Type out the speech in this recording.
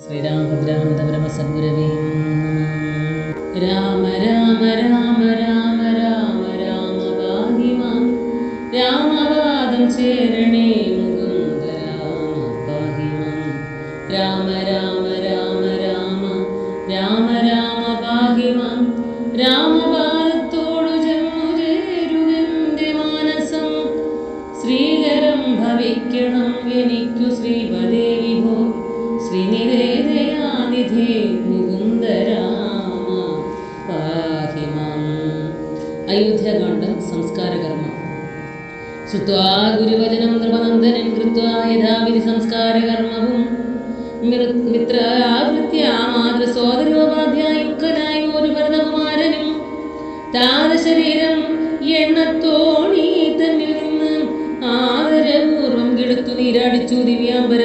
ശ്രീരാമഭദ്രാനന്ദ പരമസദ്ഗുരവേ രാമ രാമ രാമ രാമ രാമ രാമ പാഹി മാം രാമപാദം ശരണേ മുകുന്ദ രാമ പാഹി മാം രാമ രാമ രാമ രാമ രാമ രാമ പാഹി മാം രാമപാദത്തോടു ജന്മു ചേരുകന്റെ മാനസം ശ്രീകരം ഭവിക്കണം എനിക്കു ശ്രീപദേ വിഭോ ശ്രീനിധേ മുകുന്ദരാമ പാഹി മാം. അയോധ്യാകാന്ഡം സംസ്കാരകർമ്മം. ശ്രുത്വാ ഗുരുവചനം നൃപനന്ദനം കൃത്വാ യഥാവിധി സംസ്കാരകർമ്മവും മിത്രാവൃത്യാ മാതൃസോദരോപാധ്യായുക്തനായ ഒരു ഭരതകുമാരനും താതശരീരം എണ്ണത്തോണി തന്നിൽ നിന്ന് ആദരപൂർവം കെടുത്തു നീരാടിച്ചു ദിവ്യാംബര